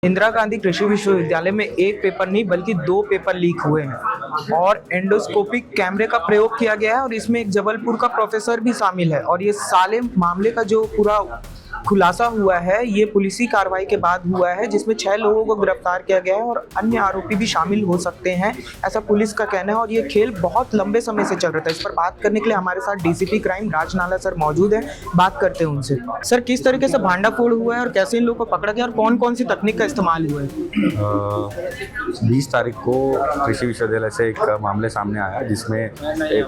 इंदिरा गांधी कृषि विश्वविद्यालय में एक पेपर नहीं बल्कि 2 पेपर लीक हुए हैं और एंडोस्कोपिक कैमरे का प्रयोग किया गया है और इसमें एक जबलपुर का प्रोफेसर भी शामिल है। और ये साले मामले का जो पूरा खुलासा हुआ है ये पुलिसी कार्रवाई के बाद हुआ है, जिसमें 6 लोगों को गिरफ्तार किया गया है और अन्य आरोपी भी शामिल हो सकते हैं, ऐसा पुलिस का कहना है। और ये खेल बहुत लंबे समय से चल रहा था। इस पर बात करने के लिए हमारे साथ डीसीपी क्राइम राजनाला सर मौजूद हैं। बात करते हैं उनसे। सर, किस तरीके से भांडाफोड़ हुआ है और कैसे इन लोगों को पकड़ा गया और कौन कौन सी तकनीक का इस्तेमाल हुआ है? 20 तारीख को कृषि विश्वविद्यालय से एक मामले सामने आया जिसमें एक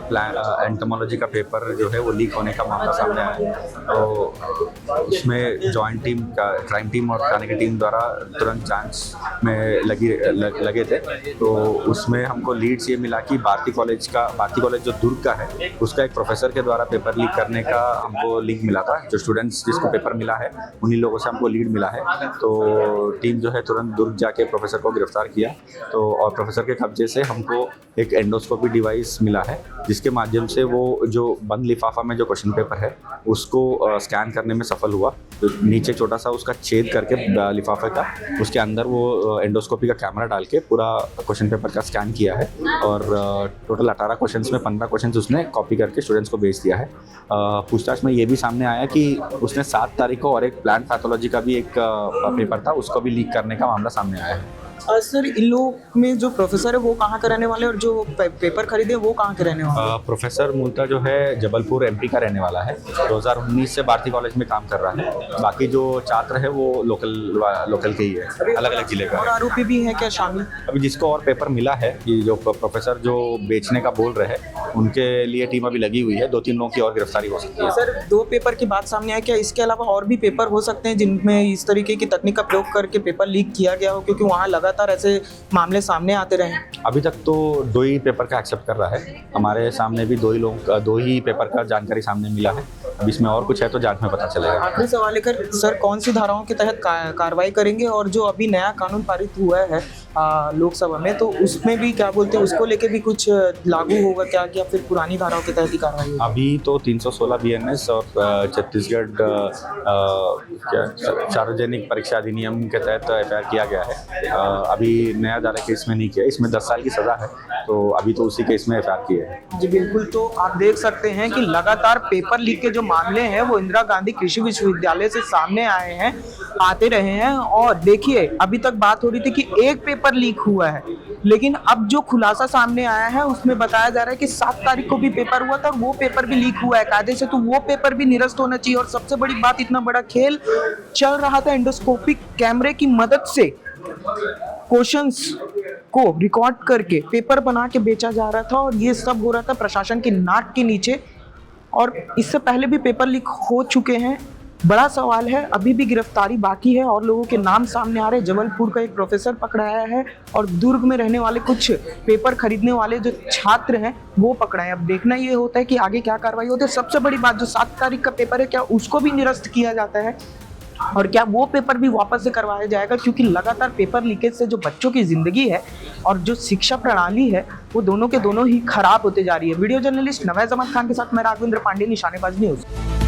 एंटोमोलॉजी का पेपर जो है वो लीक होने का मामला सामने आया। तो उसमें जॉइंट टीम का क्राइम टीम और थाने की टीम द्वारा तुरंत जांच में लगे थे। तो उसमें हमको लीड्स ये मिला कि भारती कॉलेज जो दुर्ग का है उसका एक प्रोफेसर के द्वारा पेपर लीक करने का हमको लिंक मिला था। जो स्टूडेंट्स जिसको पेपर मिला है उन्हीं लोगों से हमको लीड मिला है। तो टीम जो है तुरंत दुर्ग जाके प्रोफेसर को गिरफ्तार किया। तो और प्रोफेसर के कब्जे से हमको एक एंडोस्कोपी डिवाइस मिला है जिसके माध्यम से वो जो बंद लिफाफा में जो क्वेश्चन पेपर है उसको स्कैन करने में सफल हुआ। तो नीचे छोटा सा उसका छेद करके लिफाफे का उसके अंदर वो एंडोस्कोपी का कैमरा डाल के पूरा क्वेश्चन पेपर का स्कैन किया है और टोटल 18 क्वेश्चंस में 15 क्वेश्चंस उसने कॉपी करके स्टूडेंट्स को भेज दिया है। पूछताछ में ये भी सामने आया कि उसने 7 तारीख को और एक प्लांट पैथोलॉजी का भी एक पेपर था उसको भी लीक करने का मामला सामने आया है। सर, इन लोग में जो प्रोफेसर है वो कहाँ के रहने वाले और जो पेपर खरीदे वो कहाँ के रहने वाले? प्रोफेसर मूलतः जो है जबलपुर एमपी का रहने वाला है। 2019 से भारती कॉलेज में काम कर रहा है। बाकी जो छात्र है वो लोकल के ही है, अलग अलग जिले का। और आरोपी भी है क्या शामिल? अभी जिसको और पेपर मिला है कि जो प्रोफेसर जो बेचने का बोल रहे हैं उनके लिए टीम अभी लगी हुई है। 2-3 लोगों की और गिरफ्तारी हो सकती है। सर, 2 पेपर की बात सामने आई, क्या इसके अलावा और भी पेपर हो सकते हैं जिनमें इस तरीके की तकनीक का प्रयोग करके पेपर लीक किया गया हो, क्योंकि वहाँ लगातार ऐसे मामले सामने आते रहे? अभी तक तो 2 ही पेपर का एक्सेप्ट कर रहा है। हमारे सामने भी 2 ही पेपर का जानकारी सामने मिला है। अब इसमें और कुछ है तो जांच में पता चलेगा। आखिरी सवाल लेकर सर, कौन सी धाराओं के तहत कार्रवाई करेंगे और जो अभी नया कानून पारित हुआ है लोकसभा में तो उसमें भी क्या बोलते हैं उसको लेके भी कुछ लागू होगा क्या फिर पुरानी धाराओं के तहत ही कार्रवाई होगी? अभी तो 316 BNS और छत्तीसगढ़ सार्वजनिक परीक्षा अधिनियम के तहत FIR किया गया है। अभी नया धारा केस में नहीं किया। इसमें 10 साल की सज़ा है तो अभी तो उसी केस में FIR किया है। जी बिल्कुल। तो आप देख सकते हैं कि लगातार पेपर लीक के जो मामले हैं वो इंदिरा गांधी कृषि विश्वविद्यालय से सामने आते रहे हैं। और देखिए, अभी तक बात हो रही थी कि एक पेपर लीक हुआ है, लेकिन अब जो खुलासा सामने आया है उसमें बताया जा रहा है कि 7 तारीख को भी पेपर हुआ था और वो पेपर भी लीक हुआ है कायदे से, तो वो पेपर भी निरस्त होना चाहिए। और सबसे बड़ी बात, इतना बड़ा खेल चल रहा था एंडोस्कोपिक कैमरे की मदद से क्वेश्चंस को रिकॉर्ड करके पेपर बना के बेचा जा रहा था और ये सब हो रहा था प्रशासन की नाक के नीचे। और इससे पहले भी पेपर लीक हो चुके हैं। बड़ा सवाल है, अभी भी गिरफ्तारी बाकी है और लोगों के नाम सामने आ रहे हैं। जबलपुर का एक प्रोफेसर पकड़ाया है और दुर्ग में रहने वाले कुछ पेपर खरीदने वाले जो छात्र हैं वो पकड़ाए। अब देखना ये होता है कि आगे क्या कार्रवाई होती है। सबसे बड़ी बात, जो 7 तारीख का पेपर है क्या उसको भी निरस्त किया जाता है और क्या वो पेपर भी वापस से करवाया जाएगा, क्योंकि लगातार पेपर लीकेज से जो बच्चों की जिंदगी है और जो शिक्षा प्रणाली है वो दोनों के दोनों ही खराब होते जा रही है। वीडियो जर्नलिस्ट नवाज़ अहमद खान के साथ मैं राघवेंद्र पांडे, निशानेबाज न्यूज़।